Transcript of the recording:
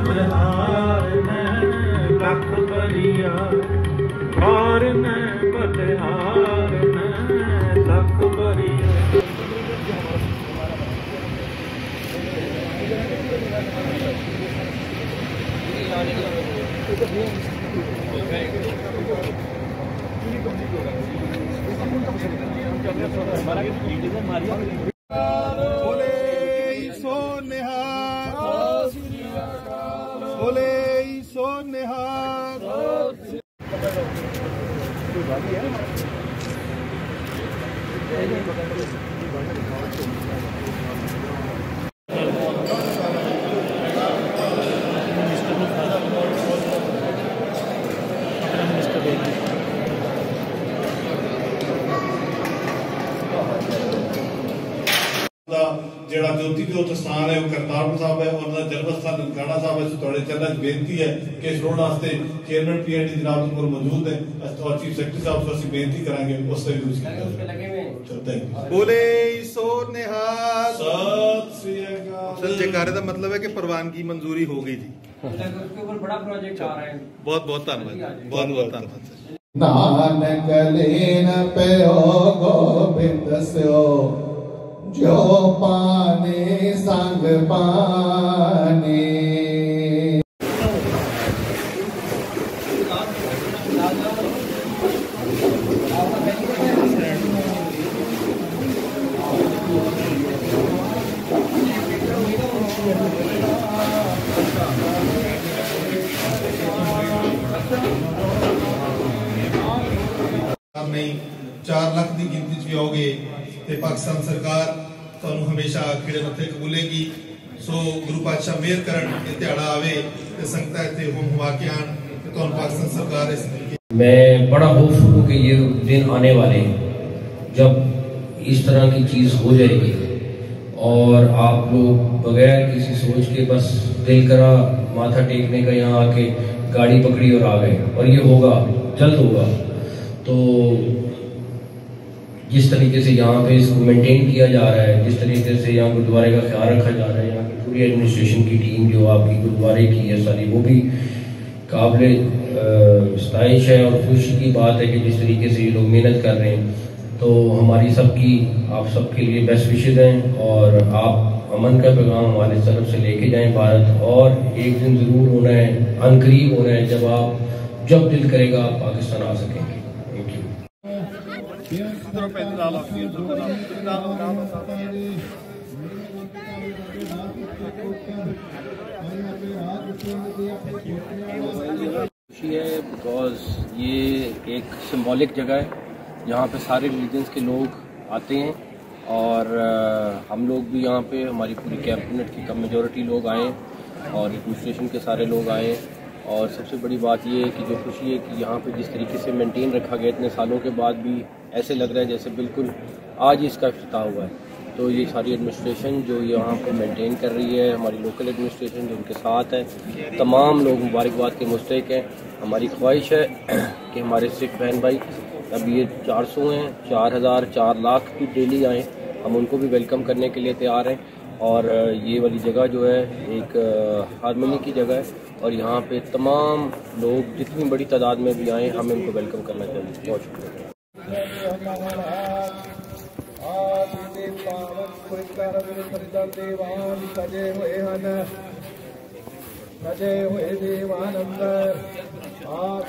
बलिहार ने लख बरिया और ने बलिहार ने लख बरिया। बोले सो निहार, बोले सो निहार। ਜਿਹੜਾ ਜੋਤੀ ਜੋਤ ਸਥਾਨ ਹੈ ਉਹ ਕਰਤਾਰਪੁਰ ਸਾਹਿਬ ਹੈ, ਉਹਨਾਂ ਦਾ ਜਨਮ ਸਥਾਨ ਨਨਕਾਣਾ ਸਾਹਿਬ ਹੈ। ਤੁਹਾਡੇ ਚਰਨਾਂ 'ਚ ਬੇਨਤੀ ਹੈ ਕਿ ਇਸ ਰੋਡ ਵਾਸਤੇ ਚੇਅਰਮੈਨ ਪੀਐਨਡੀ ਜਨਾਬ ਕੋਲ ਮੌਜੂਦ ਹੈ, ਅਸੀਂ ਚੀਫ ਸੈਕਟਰੀ ਸਾਹਿਬ ਤੋਂ ਅਸੀਂ ਬੇਨਤੀ ਕਰਾਂਗੇ ਉਸ ਤੇ ਵੀ ਤੁਸੀਂ बोले सो निहार। सत श्री अकाल। सर जयकारे का मतलब है कि प्रवानगी मंजूरी हो गई जी। उसके ऊपर बड़ा प्रोजेक्ट आ रहा है। बहुत बहुत धन्यवाद, बहुत बहुत धन्यवाद सर। नानक लीन पयो गोबिंद स्यो जो पाने संग पाने। नहीं 4 लाख की गिनती च भी आओगे तो पाकिस्तान सरकार तुहानू हमेशा खिड़े मत्थे कबूलेगी। सो गुरु पातशाह मेहर करन ये दिहाड़ा आवे ते संगतां इत्थे होम हुआ के आन ते तुहानू पाकिस्तान सरकार इस तरीके। मैं बड़ा होपफुल हूँ कि ये दिन आने वाले हैं जब इस तरह की चीज़ हो जाएगी और आप लोग बगैर किसी सोच के बस दिल करा माथा टेकने का यहाँ आके गाड़ी पकड़ी और आ गए, और ये होगा, जल्द होगा। तो जिस तरीके से यहाँ पे इसको मेंटेन किया जा रहा है, जिस तरीके से यहाँ गुरुद्वारे का ख्याल रखा जा रहा है, यहाँ की पूरी एडमिनिस्ट्रेशन की टीम जो आपकी गुरुद्वारे की है सारी, वो भी काबिल स्ताइश है और खुशी की बात है कि जिस तरीके से ये लोग मेहनत कर रहे हैं। तो हमारी सबकी, आप सबके लिए बेस्ट विशेज हैं और आप अमन का पैगाम हमारे तरफ से लेके जाएं भारत, और एक दिन ज़रूर होना है, अनकरीब होना है, जब दिल करेगा आप पाकिस्तान आ सकेंगे। Thank you. खुशी है बिकॉज ये एक सिंबॉलिक जगह है जहाँ पे सारे रिलीजन्स के लोग आते हैं, और हम लोग भी यहाँ पे, हमारी पूरी कैबिनेट की कम मेजॉरिटी लोग आए और एडमिनिस्ट्रेशन के सारे लोग आए। और सबसे बड़ी बात ये है कि जो खुशी है कि यहाँ पे जिस तरीके से मेंटेन रखा गया इतने सालों के बाद भी ऐसे लग रहा है जैसे बिल्कुल आज ही इसका इफ्तिताह हुआ है। तो ये सारी एडमिनिस्ट्रेशन जो यहाँ पे मेंटेन कर रही है, हमारी लोकल एडमिनिस्ट्रेशन जो उनके साथ है, तमाम लोग मुबारकबाद के मुस्तहिक हैं। हमारी ख्वाहिश है कि हमारे सिख बहन भाई अब ये 400 हैं, 4000 4 लाख भी डेली आएँ, हम उनको भी वेलकम करने के लिए तैयार हैं। और ये वाली जगह जो है एक हारमोनी की जगह है और यहाँ पे तमाम लोग जितनी बड़ी तादाद में भी आएँ हमें उनको वेलकम करना चाहिए। बहुत शुक्रिया। सजे हुए देवानंद आप